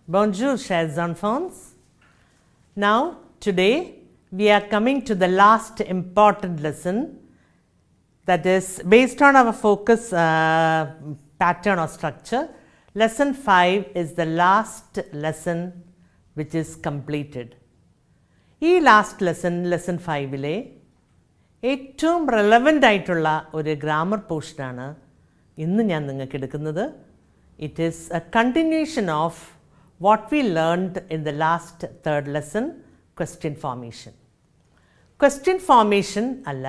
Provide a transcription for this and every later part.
Bonjour, chers enfants. Now, today we are coming to the last important lesson, that is based on our focus pattern or structure. Lesson 5 is the last lesson which is completed. This last lesson, lesson 5 ile ഏറ്റവും relevant ആയിട്ടുള്ള ഒരു grammar പോർഷനാണ് ഇന്ന് ഞാൻ നിങ്ങൾക്ക് എടുക്കുന്നത്. It is a continuation of what we learned in the last third lesson, question formation. Question formation അല്ല,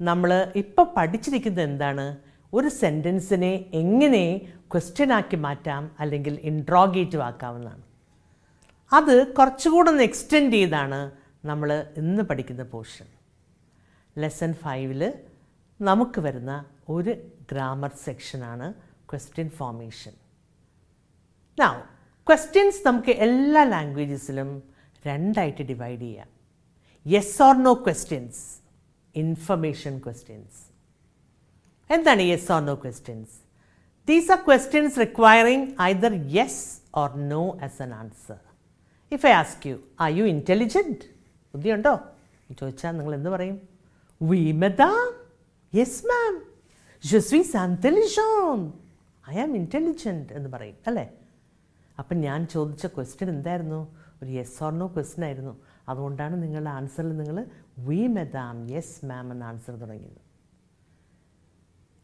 നമ്മൾ ഇപ്പോൾ പഠിച്ചിരിക്കുന്നത് എന്താണ്, ഒരു സെൻറ്റൻസിനെ എങ്ങനെ ക്വസ്റ്റ്യൻ ആക്കി മാറ്റാം അല്ലെങ്കിൽ ഇൻട്രോഗേറ്റീവ് ആക്കാവുന്നതാണ്. അത് കുറച്ചുകൂടെ ഒന്ന് എക്സ്റ്റെൻഡ് ചെയ്താണ് നമ്മൾ ഇന്ന് പഠിക്കുന്ന പോർഷൻ. ലെസൺ 5 നമുക്ക് വരുന്ന ഒരു ഗ്രാമർ സെക്ഷനാണ് ക്വസ്റ്റ്യൻ ഫോർമേഷൻ. നൗ ക്വസ്റ്റ്യൻസ് നമുക്ക് എല്ലാ ലാംഗ്വേജസിലും രണ്ടായിട്ട് ഡിവൈഡ് ചെയ്യാം. Yes or no questions, information questions. എന്താണ് yes or no questions? These are questions requiring either yes or no as an answer. If I ask you, are you intelligent? ബുദ്ധിയുണ്ടോ ചോദിച്ചാൽ നിങ്ങൾ എന്ത് പറയും? Oui, madame. Yes, ma'am. Je suis intelligent. I am intelligent എന്ന് പറയും അല്ലേ? അപ്പം ഞാൻ ചോദിച്ച ക്വസ്റ്റ്യൻ എന്തായിരുന്നു? ഒരു യെസ് ഓർ നോ ക്വസ്റ്റ്യൻ ആയിരുന്നു. അതുകൊണ്ടാണ് നിങ്ങളുടെ ആൻസറിൽ നിങ്ങൾ വി മദാം, യെസ് മാം എന്ന ആൻസർ തുടങ്ങിയത്.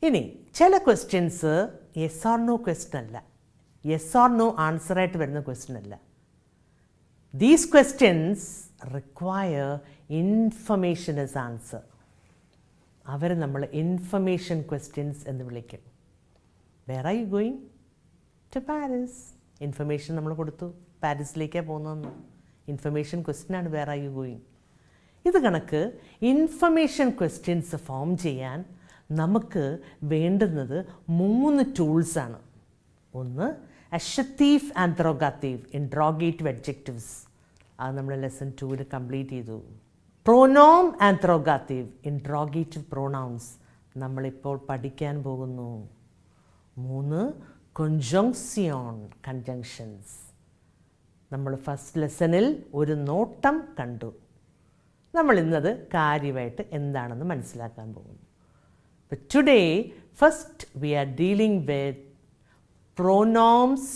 ഇനി ചില questions yes or no question അല്ല, യെസ് ഓർ നോ ആൻസറായിട്ട് വരുന്ന ക്വസ്റ്റ്യൻ അല്ല. These questions require information as answer. അവരെ നമ്മൾ ഇൻഫർമേഷൻ ക്വസ്റ്റ്യൻസ് എന്ന് വിളിക്കും. Where are you going? To Paris. Information നമ്മൾ കൊടുത്തു, പാരീസിലേക്കാണ് പോകുന്നതെന്ന്. ഇൻഫർമേഷൻ ക്വസ്റ്റ്യനാണ് വേർ ആർ യു ഗോയിങ്. ഇത് കണക്ക് ഇൻഫർമേഷൻ ക്വസ്റ്റ്യൻസ് ഫോം ചെയ്യാൻ നമുക്ക് വേണ്ടുന്നത് 3 ടൂൾസാണ്. ഒന്ന് അഡ്ജക്റ്റീവ് ആൻട്രോഗാറ്റീവ്, ഇൻട്രോഗേറ്റീവ് അഡ്ജക്റ്റീവ്സ്. അത് നമ്മൾ ലെസൺ 2 കംപ്ലീറ്റ് ചെയ്തു. പ്രൊനോം ആൻട്രോഗാറ്റീവ്, ഇൻട്രോഗേറ്റീവ് പ്രൊനൗൺസ് നമ്മളിപ്പോൾ പഠിക്കാൻ പോകുന്നു. 3 കൊഞ്ചങ്സിയോൺ, കൺജങ്ഷൻസ്. നമ്മൾ ഫസ്റ്റ് ലെസണിൽ ഒരു നോട്ടം കണ്ടു. നമ്മൾ ഇന്നത് കാര്യമായിട്ട് എന്താണെന്ന് മനസ്സിലാക്കാൻ പോകുന്നു. But today, first we are dealing with pronoms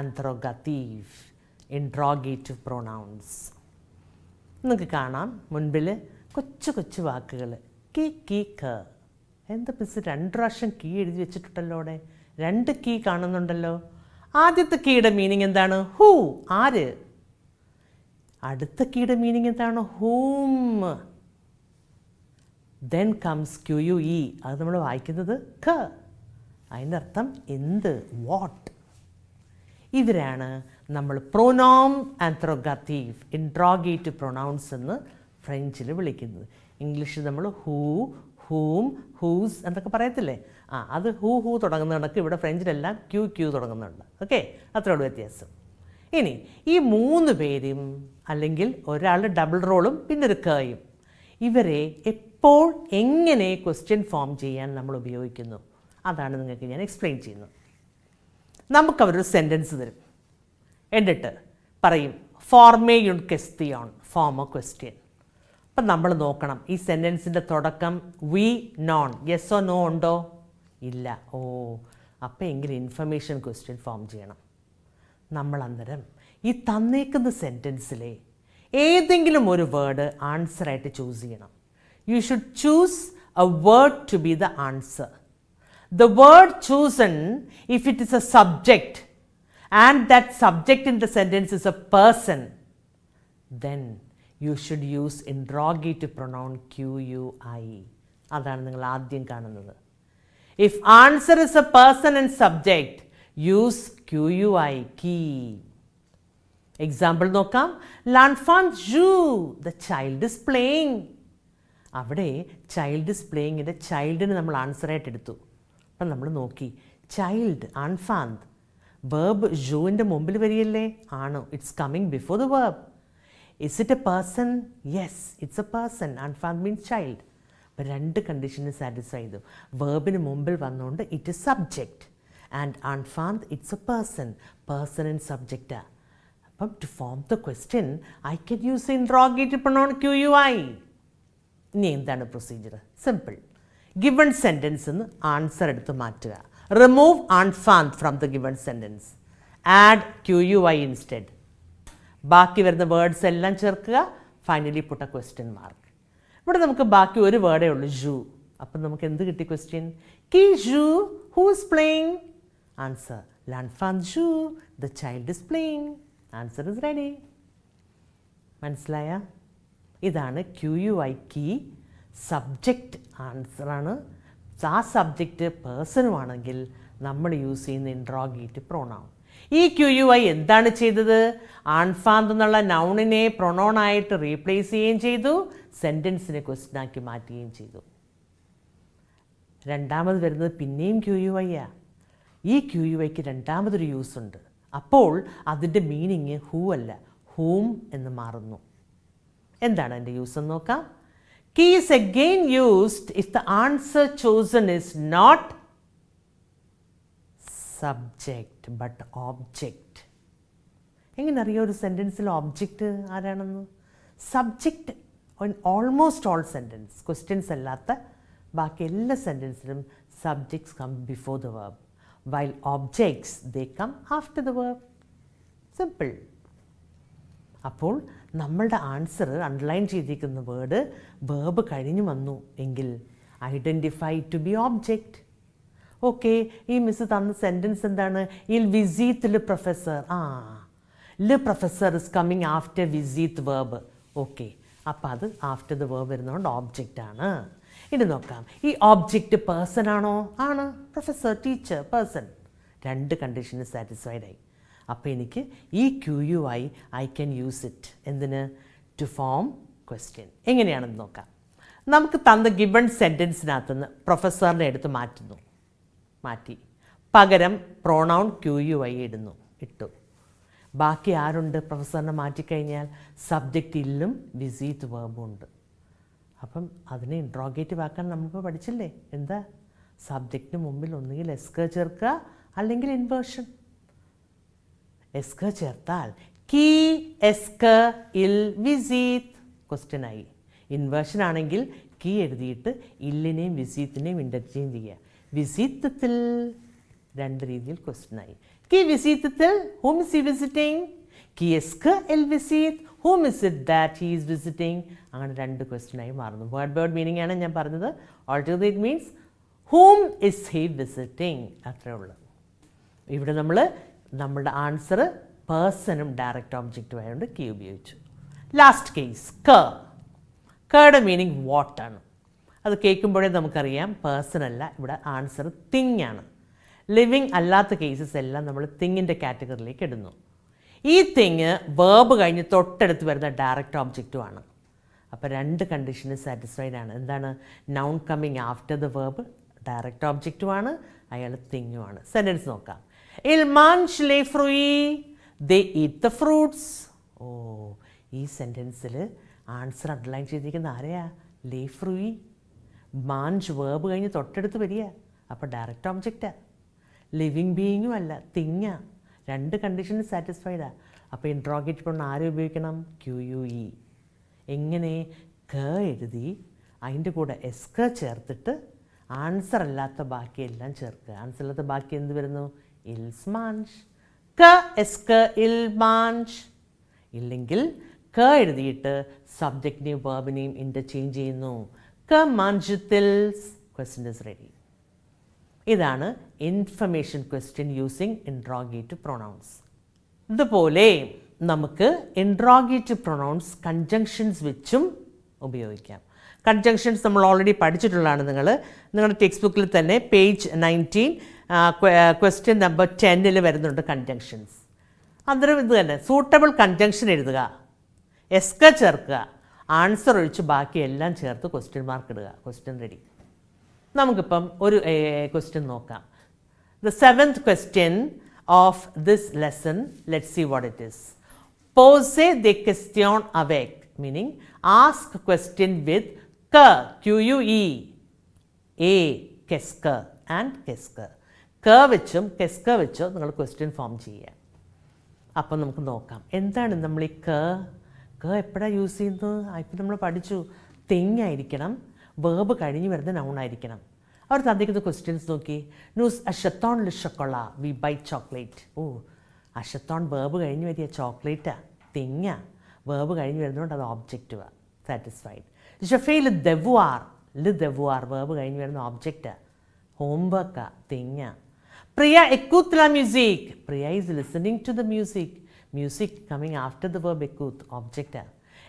interrogative, interrogative pronouns. നിങ്ങൾക്ക് കാണാം മുൻപിൽ കൊച്ചു കൊച്ചു വാക്കുകൾ. കീ, കീ, ക. എന്താ പിസ് 2 പ്രാവശ്യം കീ എഴുതി വെച്ചിട്ടുണ്ടല്ലോ അവിടെ. 2 കീ കാണുന്നുണ്ടല്ലോ. ആദ്യത്തെ കീയുടെ മീനിങ് എന്താണ്? ഹൂ, ആര്. അടുത്ത കീയുടെ മീനിങ് എന്താണ്? Hmm. Then comes Q U E. അത് നമ്മൾ വായിക്കുന്നത് ക. അതിൻ്റെ അർത്ഥം എന്ത്, വാട്ട്. ഇവരാണ് നമ്മൾ പ്രൊനോം ആൻട്രോഗാറ്റീവ്, ഇൻട്രോഗേറ്റീവ് പ്രൊനൗൺസ് എന്ന് ഫ്രഞ്ചിൽ വിളിക്കുന്നത്. ഇംഗ്ലീഷിൽ നമ്മൾ ഹൂ, ഹൂം, ഹൂസ് എന്നൊക്കെ പറയത്തില്ലേ? അത് ഹൂ ഹൂ തുടങ്ങുന്ന കണക്ക് ഇവിടെ ഫ്രഞ്ചിലെല്ലാം ക്യൂ ക്യൂ തുടങ്ങുന്നുണ്ട്. ഓക്കെ, അത്രയോട് വ്യത്യാസം. ഇനി ഈ 3 പേരും, അല്ലെങ്കിൽ ഒരാൾ ഡബിൾ റോളും പിന്നെ ഒരു കയും, ഇവരെ എപ്പോൾ എങ്ങനെ ക്വസ്റ്റ്യൻ ഫോം ചെയ്യാൻ നമ്മൾ ഉപയോഗിക്കുന്നു, അതാണ് നിങ്ങൾക്ക് ഞാൻ എക്സ്പ്ലെയിൻ ചെയ്യുന്നത്. നമുക്കവരൊരു സെൻറ്റൻസ് തരും, എന്നിട്ട് പറയും formae യുൺ question, form A question. അപ്പം നമ്മൾ നോക്കണം ഈ സെൻറ്റൻസിൻ്റെ തുടക്കം വി, നോൺ, യെസ്സോ നോ ഉണ്ടോ? ഇല്ല. ഓ, അപ്പം എങ്കിലും ഇൻഫർമേഷൻ ക്വസ്റ്റ്യൻ ഫോം ചെയ്യണം. നമ്മൾ അന്നേരം ഈ തന്നേക്കുന്ന സെൻറ്റൻസിലെ ഏതെങ്കിലും ഒരു വേർഡ് ആൻസറായിട്ട് ചൂസ് ചെയ്യണം. You should choose a word to be the answer. The word chosen, if it is a subject and that subject in the sentence is a person, then you should use interrogative pronoun QUI. അതാണ് നിങ്ങൾ ആദ്യം കാണുന്നത്. If answer is a person and subject, use QUI, key. Example നോക്കാം. L'enfant joue, the child is playing. അവിടെ child is പ്ലേയിങ്ങിൻ്റെ ചൈൽഡിന് നമ്മൾ ആൻസറായിട്ട് എടുത്തു. അപ്പം നമ്മൾ നോക്കി ചൈൽഡ്, അൺഫാന്ത്, വേർബ് ജൂവിൻ്റെ മുമ്പിൽ വരികയല്ലേ? ആണ്. It's coming before the verb. Is it a person? Yes, it's a person. അൺഫാന്ത് മീൻസ് ചൈൽഡ്. അപ്പം 2 കണ്ടീഷന് സാറ്റിസ്ഫൈ ചെയ്തു. വേർബിന് മുമ്പിൽ വന്നുകൊണ്ട് ഇറ്റ് ഇസ് സബ്ജക്റ്റ്, ആൻഡ് അൺഫാന്ത് it's a person. Person and സബ്ജക്റ്റാണ്. അപ്പം to form the question, I can use the interrogative pronoun QUI. ഇനി എന്താണ് പ്രൊസീജിയർ? സിമ്പിൾ. ഗിവൺ സെൻറ്റൻസ് എന്ന് ആൻസർ എടുത്ത് മാറ്റുക. റിമൂവ് അൺഫാൻഡ് from the given sentence. Add QUI instead. ബാക്കി വരുന്ന വേർഡ്സ് എല്ലാം ചേർക്കുക. Finally put a question mark. ഇവിടെ നമുക്ക് ബാക്കി ഒരു വേർഡേ ഉള്ളൂ, ജൂ. അപ്പം നമുക്ക് എന്ത് കിട്ടി ക്വസ്റ്റ്യൻ? കി ജൂ, who is playing? Answer, l'enfant joue, the child is playing. Answer is ready. മനസ്സിലായ? ഇതാണ് QUI കീ. സബ്ജക്റ്റ് ആൻസറാണ്. ആ സബ്ജക്റ്റ് പേഴ്സണുമാണെങ്കിൽ നമ്മൾ യൂസ് ചെയ്യുന്ന ഇൻട്രോഗേറ്റീവ് പ്രൊനൗൺ. ഈ QUI എന്താണ് ചെയ്തത്? ആൻഫാന്ത് എന്നുള്ള നൗണിനെ പ്രൊനൗണായിട്ട് റീപ്ലേസ് ചെയ്യുകയും ചെയ്തു, സെൻറ്റൻസിനെ ക്വസ്റ്റ്യനാക്കി മാറ്റുകയും ചെയ്തു. രണ്ടാമത് വരുന്നത് പിന്നെയും QUI-യാ. ഈ QUI-ക്ക് രണ്ടാമതൊരു യൂസ് ഉണ്ട്. അപ്പോൾ അതിൻ്റെ മീനിങ് ഹൂ അല്ല, ഹൂം എന്ന് മാറുന്നു. എന്താണ് അതിൻ്റെ യൂസ് എന്ന് നോക്കാം. കീ is again used if the answer chosen is not subject but object. എങ്ങനെ അറിയാം ഒരു സെൻറ്റൻസിൽ ഓബ്ജക്റ്റ് ആരാണെന്ന്? Subject almost all sentence, questions അല്ലാത്ത ബാക്കി എല്ലാ സെൻറ്റൻസിലും subjects come before the verb, while objects they come after the verb. Simple. അപ്പോൾ നമ്മളുടെ ആൻസർ അണ്ടർലൈൻ ചെയ്തിരിക്കുന്ന വേർഡ് വേർബ് കഴിഞ്ഞു വന്നു എങ്കിൽ identify to be object. Okay, ഈ മിസ് തന്ന സെൻറ്റൻസ് എന്താണ്? ഇൽ വിസിറ്റ് ലെ പ്രൊഫസർ. ലെ professor is coming after visit verb. Okay, അപ്പോൾ അത് ആഫ്റ്റർ ദ വേർബ് വരുന്നതുകൊണ്ട് ഓബ്ജക്റ്റ് ആണ്. ഇനി നോക്കാം, ഈ ഓബ്ജക്റ്റ് പേഴ്സൺ ആണോ? ആണ്. Professor, teacher, person. രണ്ട് കണ്ടീഷന് സാറ്റിസ്ഫൈഡ് ആയി. അപ്പോൾ എനിക്ക് ഈ QUI I can use it എന്തിന്? To form question. എങ്ങനെയാണെന്ന് നോക്കാം. നമുക്ക് തന്ന ഗിവൺ സെൻറ്റൻസിനകത്തുനിന്ന് പ്രൊഫസറിനെ എടുത്ത് മാറ്റി പകരം പ്രോണൗൺ QUI ഇട്ടു. ബാക്കി ആരുണ്ട്? പ്രൊഫസറിനെ മാറ്റിക്കഴിഞ്ഞാൽ സബ്ജക്റ്റ് ഇല്ലും വിസിറ്റ് വേർബും ഉണ്ട്. അപ്പം അതിനെ ഇൻട്രോഗേറ്റീവ് ആക്കാൻ നമ്മളിപ്പോൾ പഠിച്ചില്ലേ? എന്താ? സബ്ജക്റ്റിന് മുമ്പിൽ ഒന്നുകിൽ എസ്ക ചേർക്കുക, അല്ലെങ്കിൽ ഇൻവേർഷൻ. എസ്ക ചേർത്താൽ കീ എസ്ക ഇൽ വിസിറ്റ് ക്വസ്റ്റ്യനായി. ഇൻവേർഷൻ ആണെങ്കിൽ കീ എഴുതിയിട്ട് ഇല്ലിനെയും വിസിറ്റിനെയും ഇൻ്റർചേഞ്ച് ചെയ്യുക. വിസിറ്റത്തിൽ രണ്ട് രീതിയിൽ ക്വസ്റ്റ്യനായി. കീ വിസിറ്റത്തിൽ, ഹൂം ഇസ് ഹി വിസിറ്റിംഗ്? കീ എസ്ക എൽ വിസിറ്റ്, whom is it that he is visiting? അങ്ങനെ രണ്ട് ക്വസ്റ്റ്യനായി മാറുന്നു. വേർഡ് മീനിങ് ആണ് ഞാൻ പറഞ്ഞത്. Alternate means whom is he visiting? അത്രേ ഉള്ളൂ. ഇവിടെ നമ്മളുടെ ആൻസർ പേഴ്സണും ഡയറക്റ്റ് ഒബ്ജക്റ്റും ആയതുകൊണ്ട് കീ ഉപയോഗിച്ചു. ലാസ്റ്റ് കേസ് കയുടെ മീനിങ് വാട്ട് ആണ്. അത് കേൾക്കുമ്പോഴേ നമുക്കറിയാം പേഴ്സൺ അല്ല, ഇവിടെ ആൻസർ തിങ് ആണ്. ലിവിങ് അല്ലാത്ത കേസസ് എല്ലാം നമ്മൾ തിങ്ങിൻ്റെ കാറ്റഗറിയിലേക്ക് ഇടുന്നു. ഈ തിങ് വേർബ് കഴിഞ്ഞ് തൊട്ടടുത്ത് വരുന്ന ഡയറക്റ്റ് ഒബ്ജക്റ്റുമാണ്. അപ്പോൾ രണ്ട് കണ്ടീഷന് സാറ്റിസ്ഫൈഡ് ആണ്. എന്താണ്? Noun coming after the verb direct ഒബ്ജക്റ്റുമാണ്, അയാൾ തിങ്ങുമാണ്. സെൻറ്റൻസ് നോക്കാം. ഇൽ മാഞ്ച് ലേ ഫ്രൂയി, ദേ ഈറ്റ് ദ ഫ്രൂട്ട്സ്. ഓ, ഈ സെൻറ്റൻസിൽ ആൻസർ അണ്ടർലൈൻ ചെയ്തിരിക്കുന്ന ആരെയാ? ലേ ഫ്രൂയി. മാഞ്ച് വേർബ് കഴിഞ്ഞ് തൊട്ടടുത്ത് വരിക, അപ്പോൾ ഡയറക്റ്റ് ഒബ്ജക്റ്റാണ്. ലിവിങ് ബീയിങ്ങും അല്ല, തിങ്ങാ. രണ്ട് കണ്ടീഷന് സാറ്റിസ്ഫൈഡാണ്. അപ്പോൾ ഇൻട്രോഗേറ്റീവ് പ്രൊനൗൺ ആരെ ഉപയോഗിക്കണം? QUE. എങ്ങനെ? എഴുതി അതിൻ്റെ കൂടെ എസ്ക ചേർത്തിട്ട് ആൻസർ അല്ലാത്ത ബാക്കിയെല്ലാം ചേർക്കുക. ആൻസർ അല്ലാത്ത ബാക്കി എന്ത് വരുന്നു? Else mange. എസ്ക ഇൽ മാഞ്ച്. ഇല്ലെങ്കിൽ എഴുതിയിട്ട് സബ്ജക്റ്റിനെയും വേർബിനെയും ഇൻ്റർചേഞ്ച് ചെയ്യുന്നു. മാഞ്ചുത്തിൽസ്. Question is ready. ഇതാണ് information question using interrogative pronouns. ഇതുപോലെ നമുക്ക് ഇൻട്രോഗേറ്റീവ് പ്രൊനൗൺസ് കൺജങ്ഷൻസ് വെച്ചും ഉപയോഗിക്കാം. കൺജങ്ഷൻസ് നമ്മൾ ഓൾറെഡി പഠിച്ചിട്ടുള്ളതാണ്. നിങ്ങളുടെ ടെക്സ്റ്റ് ബുക്കിൽ തന്നെ പേജ് 19 ക്വസ്റ്റ്യൻ നമ്പർ 10 വരുന്നുണ്ട് കൺജങ്ഷൻസ്. അന്നേരം ഇത് തന്നെ സൂട്ടബിൾ കൺജങ്ഷൻ എഴുതുക, എസ്ക ചേർക്കുക, ആൻസർ ഒഴിച്ച് ബാക്കി എല്ലാം ചേർത്ത് ക്വസ്റ്റ്യൻ മാർക്ക് ഇടുക. Question ready. നമുക്കിപ്പം ഒരു ക്വസ്റ്റ്യൻ നോക്കാം. The 7th question of this lesson, let's see what it is. Posez des questions avec, meaning ask question with QUE, A, qu'est-ce que and qu'est-ce que. വെച്ചും qu'est-ce que വെച്ചോ നിങ്ങൾ question form ചെയ്യുക. അപ്പം നമുക്ക് നോക്കാം എന്താണ് നമ്മൾ ഈ ക എപ്പോഴാണ് യൂസ് ചെയ്യുന്നത്? ഇപ്പം നമ്മൾ പഠിച്ചു തിങ് ആയിരിക്കണം, വേർബ് കഴിഞ്ഞ് വരുന്ന നൗൺ ആയിരിക്കണം. അവർ തന്നിരിക്കുന്ന ക്വസ്റ്റ്യൻസ് നോക്കി. ന്യൂസ് അഷത്തോൺ ലിഷക്കൊള്ള വി ബൈ ചോക്ലേറ്റ്. അഷത്തോൺ വേർബ് കഴിഞ്ഞ് വരിക, ചോക്ലേറ്റാ തിങ്ങാ, വേർബ് കഴിഞ്ഞ് വരുന്നതുകൊണ്ട് അത് ഓബ്ജക്റ്റുവാണ്. സാറ്റിസ്ഫൈഡ്. ജഫേ ലി ദെവുവാർ വേർബ് കഴിഞ്ഞ് വരുന്ന ഓബ്ജക്റ്റാണ്, ഹോംവർക്കാ തിങ്ങാ. Priya écoute la musique. Priya is listening to the music. Music coming after the verb écoute, object.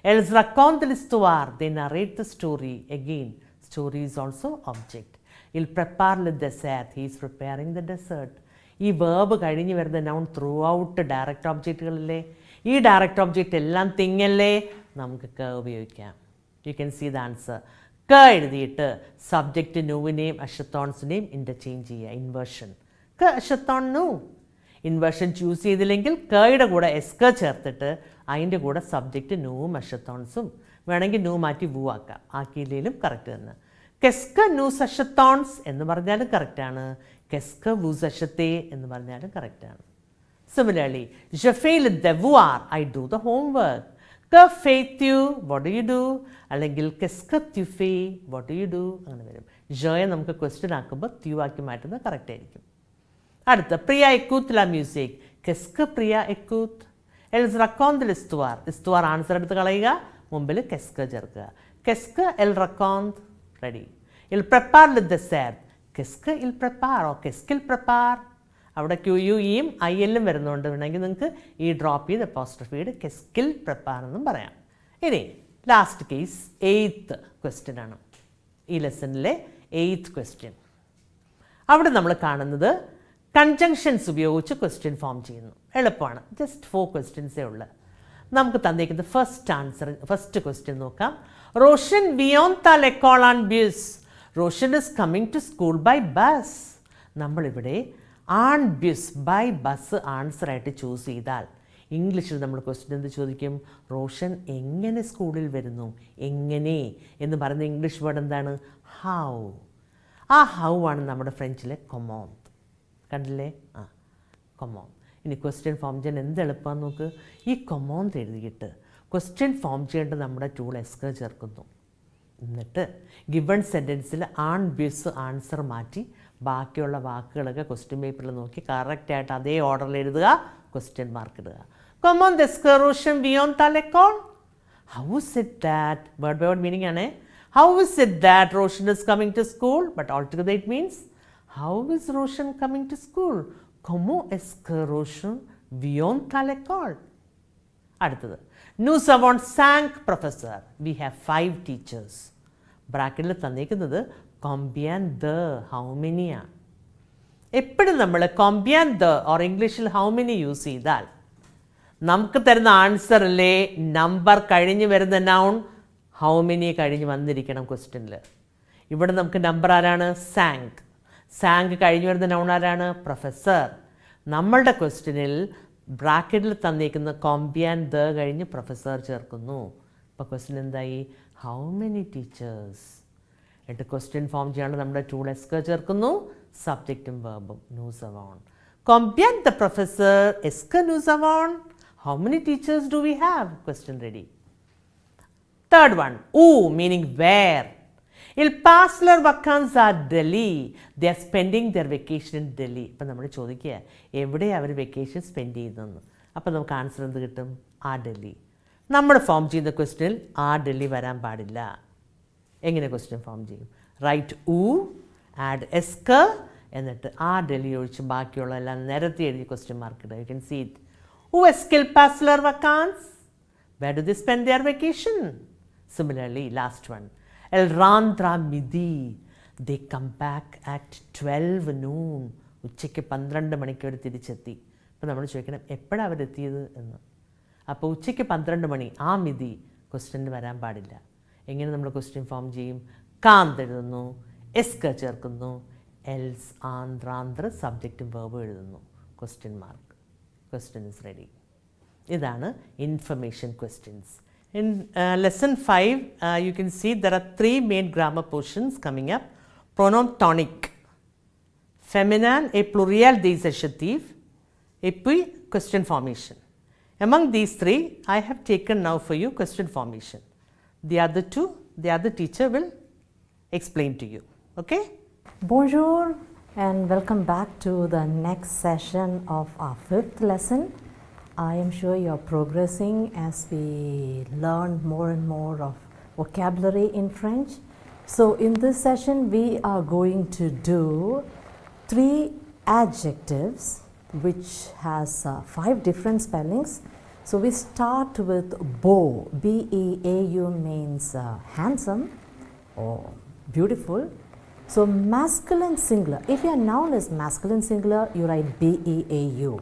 Elles racontent l'histoire. They narrate the story. Again, story is also object. Il prépare le dessert. He is preparing the dessert. ഈ verb കഴിഞ്ഞ് വരുന്ന noun throughout direct ഒബ്ജക്റ്റുകളല്ലേ? ഈ direct object എല്ലാം തിങ്ങല്ലേ? നമുക്ക് ക ഉപയോഗിക്കാം. You can see the answer. ക എഴുതിയിട്ട് സബ്ജക്റ്റ് നുവിനെയും അഷത്തോൺസിനെയും ഇൻ്റർചേഞ്ച് ചെയ്യുക. ഇൻവേർഷൻ. ക അഷത്തോൺ നു. ഇൻവേർഷൻ ചൂസ് ചെയ്തില്ലെങ്കിൽ കയുടെ കൂടെ എസ്ക ചേർത്തിട്ട് അതിൻ്റെ കൂടെ സബ്ജക്റ്റ് നുവും അഷത്തോൺസും വേണമെങ്കിൽ നു മാറ്റി വു ആക്കാം. ആക്കിയില്ലെങ്കിലും കറക്റ്റ് തന്നെ. കെസ്ക നൂസ് അഷത്തോൺസ് എന്ന് പറഞ്ഞാലും കറക്റ്റാണ്. കെസ്ക വൂസ് അഷത്തെ എന്ന് പറഞ്ഞാലും കറക്റ്റാണ്. Similarly je fais le devoir, I do the homework. que fais-tu, what do you do? അല്ലെങ്കിൽ qu'est-ce que tu fais, what do you do? അങ്ങനെ വരും. je നമുക്ക് ക്വസ്റ്റ്യൻ ആക്കുമ്പോൾ tu ആക്കി മാറ്റുന്നത് കറക്റ്റ് ആയിരിക്കും. അടുത്ത പ്രിയ écoute la musique. qu'est-ce que പ്രിയ écoute? elles racontent l'histoire. histoire answer എടുത്ത് കളയുക, മുമ്പിൽ qu'est-ce que ചേർക്കുക. qu'est-ce que elle raconte? Ready. il prépare le dessert. qu'est-ce que il prépare or qu'est-ce qu'il prépare? അവിടെ Q U ഇയും I എല്ലും വരുന്നുണ്ട്. വേണമെങ്കിൽ നിങ്ങൾക്ക് ഈ ഡ്രോപ്പ് ചെയ്ത് അപ്പോസ്ട്രോഫി ചെയ്ത് qu'est-ce qu'il prépare എന്നും പറയാം. ഇനി ലാസ്റ്റ് കേസ് 8th ക്വസ്റ്റ്യൻ ആണ് ഈ ലെസണിലെ 8th ക്വസ്റ്റ്യൻ. അവിടെ നമ്മൾ കാണുന്നത് കൺജങ്ഷൻസ് ഉപയോഗിച്ച് ക്വസ്റ്റ്യൻ ഫോം ചെയ്യുന്നു. എളുപ്പമാണ്. ജസ്റ്റ് 4 ക്വസ്റ്റ്യൻസേ ഉള്ളൂ. നമുക്ക് തന്നേക്കുന്നത് ഫസ്റ്റ് ക്വസ്റ്റ്യൻ നോക്കാം. റോഷൻ വിയോന്ത ലെക്കോൾ ആൻ ബസ്. Roshan is coming to school by bus. നമ്മളിവിടെ ആൺ ബസ് ബൈ ബസ് ആൻസറായിട്ട് ചൂസ് ചെയ്താൽ ഇംഗ്ലീഷിൽ നമ്മൾ ക്വസ്റ്റ്യൻ എന്ത് ചോദിക്കും? റോഷൻ എങ്ങനെ സ്കൂളിൽ വരുന്നു? എങ്ങനെ എന്ന് പറയുന്ന ഇംഗ്ലീഷ് വേർഡ് എന്താണ്? ഹൗ. ആ ഹൗ ആണ് നമ്മുടെ ഫ്രഞ്ചിലെ കൊമോന്ത്. കണ്ടില്ലേ? കൊമോന്ത്. ഇനി ക്വസ്റ്റ്യൻ ഫോം ചെയ്യാൻ എന്ത് എളുപ്പമാണെന്ന് നോക്ക്. ഈ കൊമോന്ത് എഴുതിയിട്ട് ക്വസ്റ്റ്യൻ ഫോം ചെയ്യേണ്ടത് നമ്മുടെ ടൂൾ എസ്ക ചേർക്കുന്നു. എന്നിട്ട് ഗിവൺ സെൻറ്റൻസിൽ ആൺ ബസ് ആൻസർ മാറ്റി ബാക്കിയുള്ള വാക്കുകളൊക്കെ ക്വസ്റ്റ്യൻ പേപ്പറിൽ നോക്കി കറക്റ്റായിട്ട് അതേ ഓർഡറിൽ എഴുതുക, ക്വസ്റ്റ്യൻ മാർക്ക് ഇടുക. കൊമോന്ത് എസ്ക റോഷൻ വിയോന്ത ലെക്കോൾ. How is it that? Word by word meaning ആണ്. How is it that Roshan is coming to school? But all together it means how is Roshan coming to school? കൊമോ എസ്ക റോഷൻ വിയോന്ത ലെക്കോൾ. അടുത്തത് nous avons 5 professeurs. we have 5 teachers. ബ്രാക്കറ്റിൽ തന്നിരിക്കുന്നത് combien de, how many ആണ്. എപ്പോഴും നമ്മൾ combien de ഓർ ഇംഗ്ലീഷിൽ how many യൂസ് ചെയ്താൽ നമുക്ക് തരുന്ന ആൻസറിലെ നമ്പർ കഴിഞ്ഞ് വരുന്ന നൗൺ how many കഴിഞ്ഞ് വന്നിരിക്കണം ക്വസ്റ്റ്യനിൽ. ഇവിടെ നമുക്ക് നമ്പർ ആരാണ്? സാങ്ക്. സാങ്ക് കഴിഞ്ഞ് വരുന്ന നൗൺ ആരാണ്? പ്രൊഫസർ. നമ്മളുടെ ക്വസ്റ്റ്യനിൽ ബ്രാക്കറ്റിൽ തന്നിരിക്കുന്ന കോമ്പിയാൻ ദ കഴിഞ്ഞ് പ്രൊഫസർ ചേർക്കുന്നു. അപ്പോൾ ക്വസ്റ്റ്യൻ എന്തായി? How many teachers. എന്നിട്ട് ക്വസ്റ്റ്യൻ ഫോം ചെയ്യാണ്ട് നമ്മുടെ ടൂൾ എസ്ക ചേർക്കുന്നു, സബ്ജക്റ്റും വേർബും. nous avons. Combien de professeurs est-ce que nous avons? How many teachers do we have? Question ready. Third one, où meaning where. Ils passent leurs vacances à Delhi. They are spending their vacation in Delhi. അപ്പം നമ്മൾ ചോദിക്കുക എവിടെയാണ് അവർ vacation spend ചെയ്യുന്നതെന്ന്. അപ്പം നമുക്ക് answer എന്ത് കിട്ടും? ആ ഡൽഹി. നമ്മൾ ഫോം ചെയ്യുന്ന ക്വസ്റ്റ്യനിൽ ആ ഡൽഹി വരാൻ പാടില്ല. എങ്ങനെ ക്വസ്റ്റ്യൻ ഫോം ചെയ്യും? റൈറ്റ് ഊ, ആഡ് എസ്ക, എന്നിട്ട് ആ ഡൽഹി ഒഴിച്ച് ബാക്കിയുള്ള എല്ലാം നിരത്തി എഴുതി ക്വസ്റ്റ്യൻ മാർക്ക് ഇടുക. You can see it. ഊ എസ് കിൽ പാസ് ലർ വക്കാൻസ്. Where do they spend their vacation? Similarly last one, എൽ റാന്ത്ര മിതി. They come back at 12 noon. ഉച്ചയ്ക്ക് 12 മണിക്ക് അവർ തിരിച്ചെത്തി. അപ്പോൾ നമ്മൾ ചോദിക്കണം എപ്പോഴാണ് അവരെത്തിയത് എന്ന്. അപ്പോൾ ഉച്ചയ്ക്ക് 12 മണി, ആ മിതി ക്വസ്റ്റ്യന് വരാൻ പാടില്ല. എങ്ങനെ നമ്മൾ ക്വസ്റ്റ്യൻ ഫോം ചെയ്യും? കാന്ത് എഴുതുന്നു, എസ്ക ചേർക്കുന്നു, എൽസ് ആന്ധ്രാന്ധ്ര സബ്ജക്റ്റും വേർബും എഴുതുന്നു, question mark. Question is ready. ഇതാണ് information questions. In lesson 5, you can see there are 3 main grammar portions coming up. Pronom tonic, féminin et pluriel des adjectifs, et puis question formation. Among these three, I have taken now for you question formation. The other two, the other teacher will explain to you. Okay? Bonjour and welcome back to the next session of our 5th lesson. I am sure you are progressing as we learn more and more of vocabulary in French. So in this session we are going to do 3 adjectives which has 5 different spellings. So we start with beau. B-E-A-U means handsome or beautiful. So masculine singular. If your noun is masculine singular, you write B-E-A-U.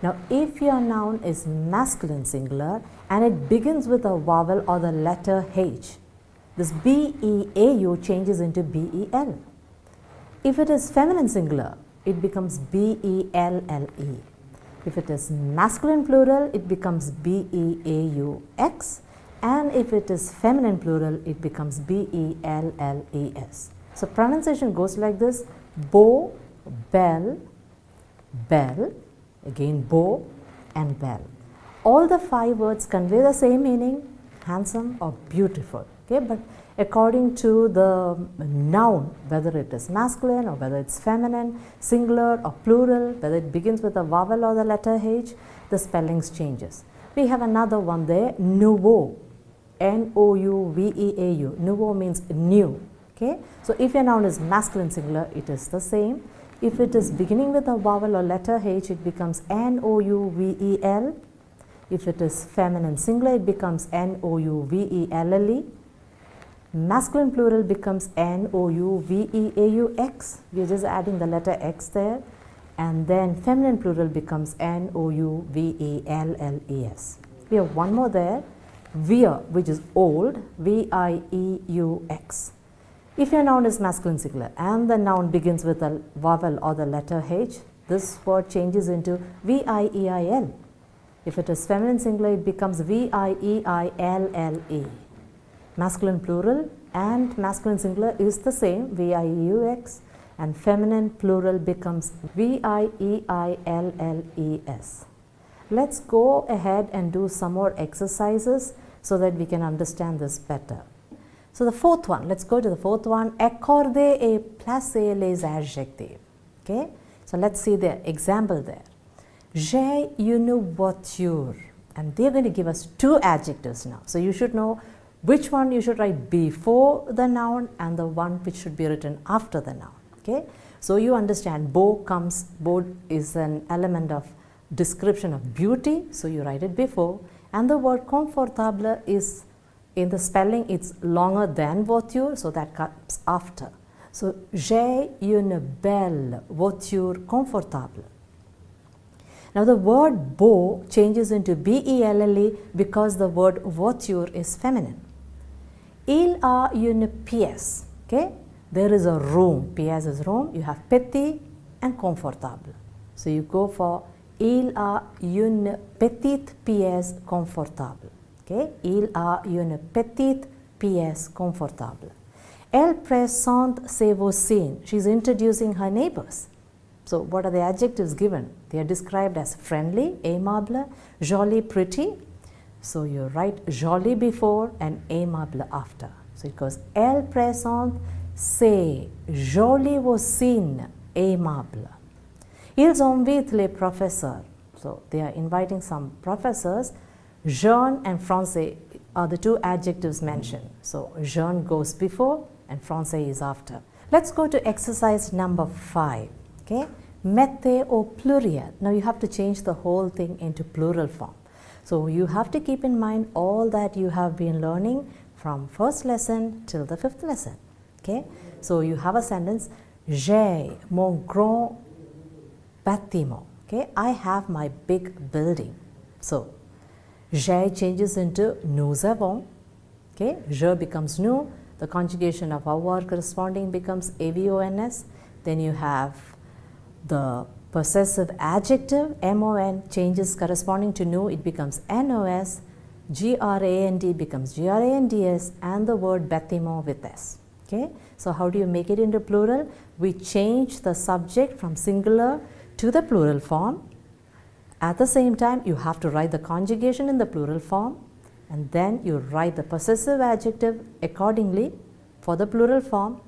Now if your noun is masculine singular and it begins with a vowel or the letter H, this B-E-A-U changes into B-E-L. If it is feminine singular, it becomes B-E-L-L-E. If it is masculine plural, it becomes B-E-A-U-X. And if it is feminine plural, it becomes B-E-L-L-E-S. So pronunciation goes like this: beau, belle, belle, again beau and belle. All the 5 words convey the same meaning, handsome or beautiful. Okay, but according to the noun, whether it is masculine or whether it's feminine, singular or plural, whether it begins with a vowel or the letter H, the spellings changes. We have another one there, nouveau, N-O-U-V-E-A-U. Nouveau means new. Okay, so if your noun is masculine singular, it is the same. If it is beginning with a vowel or letter H, it becomes N-O-U-V-E-L. If it is feminine singular, it becomes N-O-U-V-E-L-L-E. Masculine plural becomes N-O-U-V-E-A-U-X. We are just adding the letter X there. And then feminine plural becomes N-O-U-V-E-L-L-E-S. We have one more there, wear, which is old, V-I-E-U-X. If your noun is masculine singular and the noun begins with a vowel or the letter H, this word changes into V-I-E-I-L. If it is feminine singular, it becomes V-I-E-I-L-L-E. Masculine plural and masculine singular is the same, V-I-E-U-X, and feminine plural becomes V-I-E-I-L-L-E-S. Let's go ahead and do some more exercises so that we can understand this better. So the 4th one, let's go to the 4th one, accorder et placer les adjectifs. Okay, so let's see the example there. J'ai une voiture, and they're going to give us 2 adjectives now. So you should know which one you should write before the noun and the one which should be written after the noun. Okay, so you understand beau is an element of description of beauty, so you write it before, and the word confortable is in the spelling, it's longer than voiture, so that comes after. So j'ai une belle voiture confortable. Now the word beau changes into B-E-L-L-E because the word voiture is feminine. Il a une pièce. Okay, there is a room. Pièce is room. You have petit and confortable. So you go for il a une petite pièce confortable. Okay, il a une petite pièce confortable. Elle présente ses voisins. She's introducing her neighbors. So what are the adjectives given? They are described as friendly, aimable, jolly, pretty. So you write jolly before and aimable after. So it goes elle présente ses jolis voisins aimables. Ils invitent les professeurs. So they are inviting some professors. Jeune and français are the 2 adjectives mentioned. So jeune goes before and français is after. Let's go to exercise number 5. Okay, mettez au pluriel. Now you have to change the whole thing into plural form. So you have to keep in mind all that you have been learning from 1st lesson till the 5th lesson. Okay, so you have a sentence: j'ai mon grand bâtiment. Okay, I have my big building. So j'ai changes into nous avons. Okay, je becomes nous. The conjugation of our corresponding becomes avons. Then you have the possessive adjective mon changes corresponding to nous, it becomes nos. Grand becomes grands, and the word bâtiment with s. Okay, so how do you make it into plural? We change the subject from singular to the plural form, At the same time, you have to write the conjugation in the plural form, and then you write the possessive adjective accordingly for the plural form,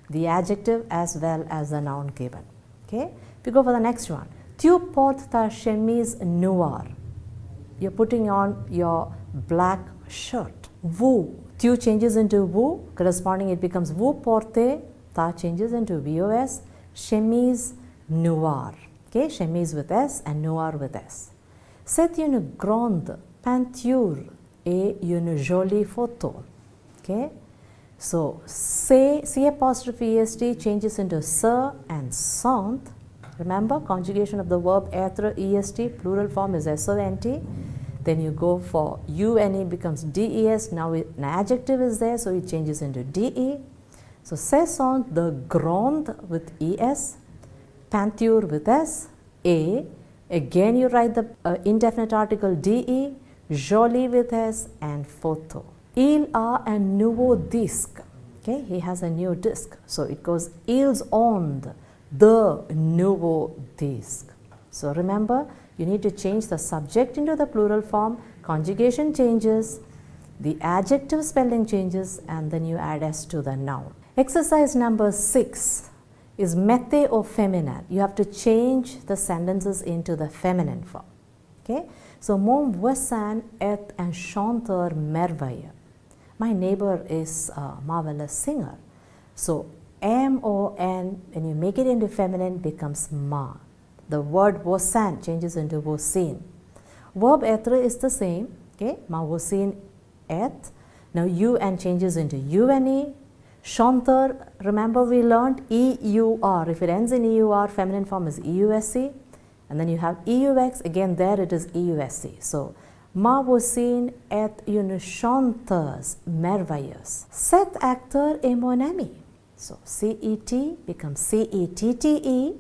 the adjective as well as the noun given. Okay? If you go for the next one, tu portes ta chemise noire. You're putting on your black shirt. Vous, tu changes into vous, corresponding it becomes vous portez, ta changes into VOS, chemise noire. Okay, chemise with S and noir with S. C'est une grande peinture et une jolie photo. Okay, so say, C apostrophe EST changes into se and sont. Remember, conjugation of the verb être est, plural form is SONT. Then you go for UNE becomes DES. Now an adjective is there, so it changes into DE. So ce sont de grandes with ES, peinture with S, A. Again you write the indefinite article DE, jolie with S, and photo. Il a un nouveau disque. Okay, he has a new disc. So it goes ils ont the nouveau disque. So remember, you need to change the subject into the plural form, conjugation changes, the adjective spelling changes, and then you add S to the noun. Exercise number 6 is Mettez au féminin. You have to change the sentences into the feminine form. Okay? So, mon voisin est un chanteur merveilleux. My neighbor is a marvelous singer. So, M-O-N, when you make it into feminine, becomes ma. The word voisin changes into voisin. Verb être is the same. Okay? Ma voisin est. Now, UN changes into UNE. Chanteur, remember we learned EUR. If it ends in EUR, feminine form is EUSC. And then you have EUX, again there it is EUSC. So, ma voisin est une chanteuse merveilleuse. Cet acteur est mon ami. So, CET becomes CETTE.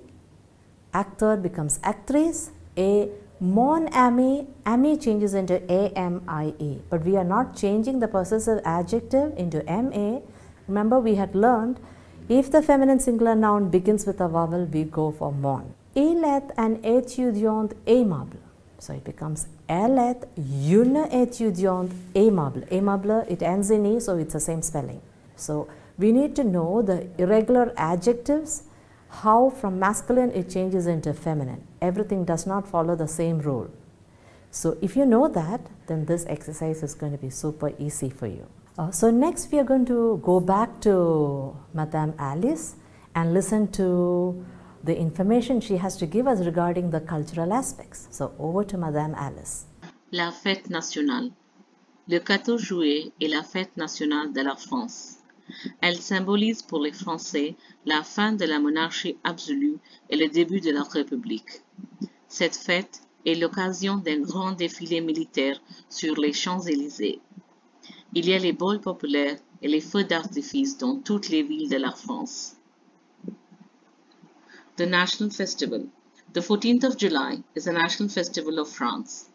Actor becomes actrice. A mon ami, ami changes into AMIE. But we are not changing the possessive adjective into MA. Remember, we had learned if the feminine singular noun begins with a vowel, we go for mon. Il est un étudiant aimable. So it becomes elle est une étudiante aimable. Aimable, it ends in E, so it's the same spelling. So we need to know the irregular adjectives, how from masculine it changes into feminine. Everything does not follow the same rule. So if you know that, then this exercise is going to be super easy for you. So next we are going to go back to Madame Alice and listen to the information she has to give us regarding the cultural aspects. So over to Madame Alice. La Fête Nationale. Le 14 juillet est la fête nationale de la France. Elle symbolise pour les Français la fin de la monarchie absolue et le début de la République. Cette fête est l'occasion d'un grand défilé militaire sur les Champs-Élysées. Il y a les bols populaires et les feux d'artifice dans toutes les villes de la France. The National Festival. The 14th of July is a national festival of France.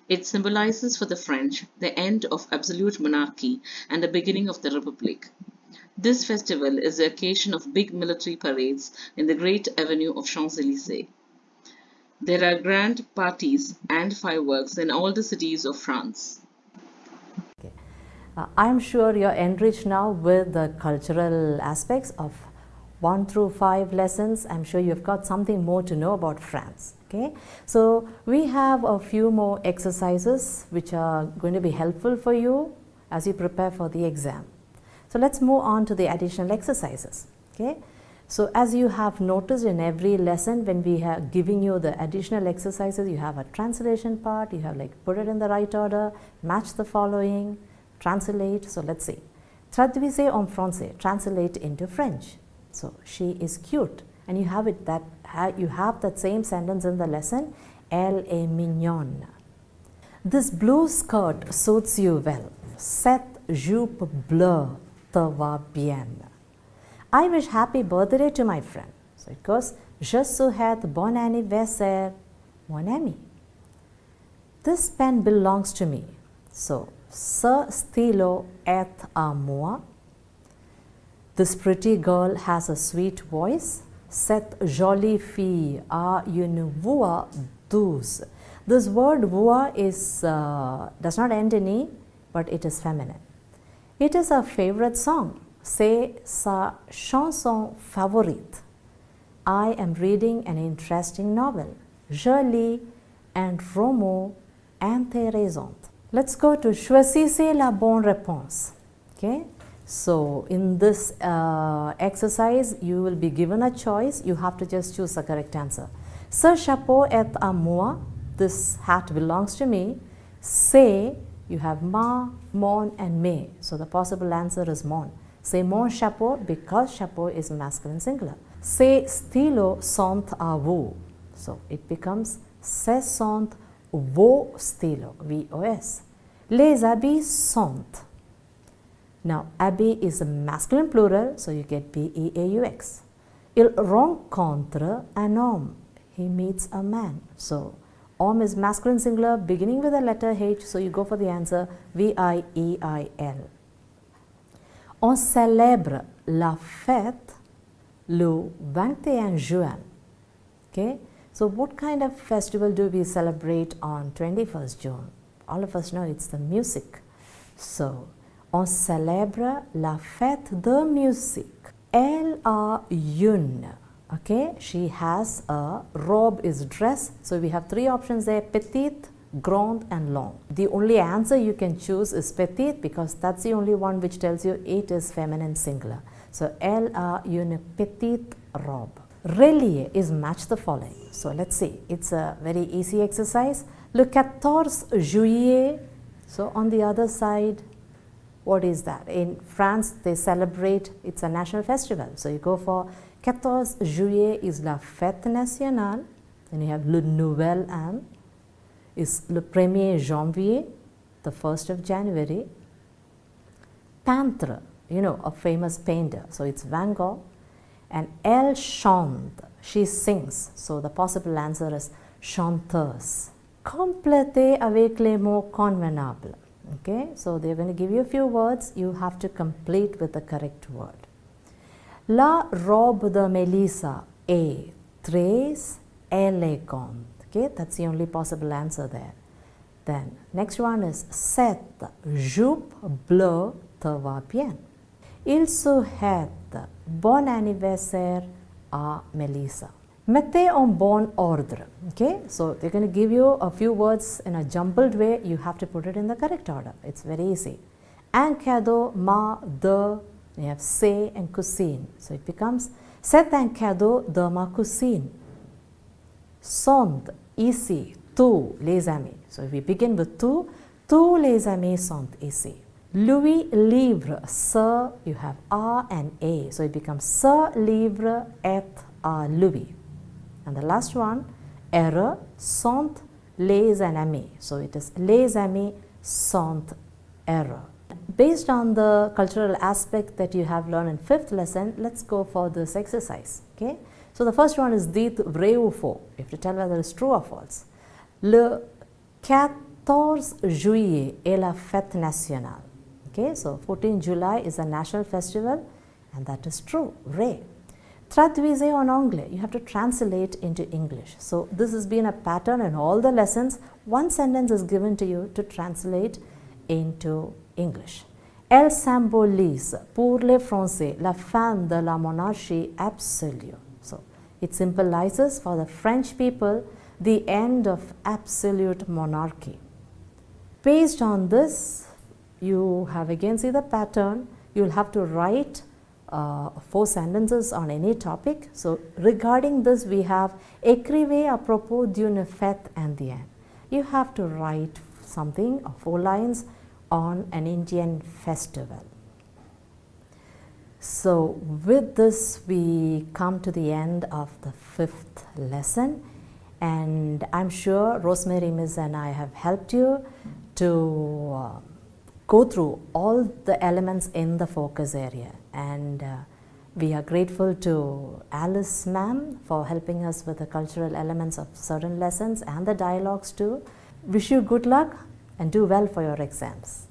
It symbolizes for the French the end of absolute monarchy and the beginning of the Republic. This festival is the occasion of big military parades in the great avenue of Champs-Élysées. There are grand parties and fireworks in all the cities of France. I am sure you are enriched now with the cultural aspects of 1 through 5 lessons. I am sure you have got something more to know about France. Okay, so we have a few more exercises which are going to be helpful for you as you prepare for the exam. So let's move on to the additional exercises. Okay, so as you have noticed in every lesson, when we are giving you the additional exercises, you have a translation part, you have like put it in the right order, match the following, translate. So let's see. Traduisez en français, translate into French. So she is cute, and you have it that you have that same sentence in the lesson. Elle est mignonne. This blue skirt suits you well. Cette jupe bleue te va bien. I wish happy birthday to my friend. So it goes, je souhaite bon anniversaire, mon ami. This pen belongs to me. So, ce stylo est à moi. This pretty girl has a sweet voice. Cette jolie fille a une voix douce. This word voix is, does not end in E, but it is feminine. It is a favorite song. C'est sa chanson favorite. I am reading an interesting novel. Je lis un roman intéressant. Let's go to choisissez la bonne réponse. Okay. So in this exercise, you will be given a choice. You have to just choose the correct answer. Ce chapeau est à moi. This hat belongs to me. C'est, you have ma, mon and mes. So the possible answer is mon. C'est mon chapeau because chapeau is masculine singular. Ces stylos sont à vous. So it becomes ce sont vos stylos, V-O-S. Les habits sont. Now, habit is a masculine plural, so you get B-E-A-U-X. Il rencontre un homme. He meets a man. So, homme is masculine singular beginning with the letter H, so you go for the answer V-I-E-I-L. On célèbre la fête le 21 juin. Okay, so what kind of festival do we celebrate on 21st June? All of us know it's the music. So, on célèbre la fête de musique. Elle a une. Okay, she has a robe is dress. So we have three options there: petite, grande, and longue. The only answer you can choose is petite because that's the only one which tells you it is feminine singular. So elle a une petite robe. Relier is match the following. So let's see. It's a very easy exercise. Le 14 juillet. So on the other side, what is that? In France, they celebrate, it's a national festival. So you go for 14 juillet is la Fete Nationale. Then you have le Nouvel An is le 1er janvier, the 1st of January. Peintre, you know, a famous painter. So it's Van Gogh. And elle chante, she sings. So the possible answer is chanteuse. Complétez avec les mots convenables. Okay, so they're going to give you a few words. You have to complete with the correct word. La robe de Melissa est très élégante. Okay, that's the only possible answer there. Then next one is cette jupe bleue te va bien. Il souhaite bon anniversaire à Melissa. Mettez en bon ordre. Okay, so they're going to give you a few words in a jumbled way. You have to put it in the correct order. It's very easy. Un cadeau, ma, de, you have c'est and cousine. So it becomes c'est un cadeau de ma cousine. Sont ici, tous les amis. So if we begin with tous les amis sont ici. Louis livre ce, you have a and a. So it becomes ce livre est à Louis. And the last one, erreur, sont les amis. So it is les amis sont erreur. Based on the cultural aspect that you have learned in 5th lesson, let's go for this exercise. Okay. So the first one is dites vrai ou faux. You have to tell whether it's true or false. Le 14 juillet est la Fete Nationale. Okay, so 14 July is a national festival, and that is true, vrai. Traduisez en anglais, you have to translate into English. So this has been a pattern in all the lessons. One sentence is given to you to translate into English. Elle symbolise pour les Français la fin de la monarchie absolue. So it symbolizes for the French people the end of absolute monarchy. Based on this, you have again see the pattern. You will have to write 4 sentences on any topic. So regarding this, we have écrivez à propos d'une fête indienne. You have to write something, 4 lines on an Indian festival. So with this, we come to the end of the 5th lesson, and I'm sure Rosemary Miss and I have helped you to go through all the elements in the focus area, and we are grateful to Alice ma'am for helping us with the cultural elements of certain lessons and the dialogues too. Wish you good luck and do well for your exams.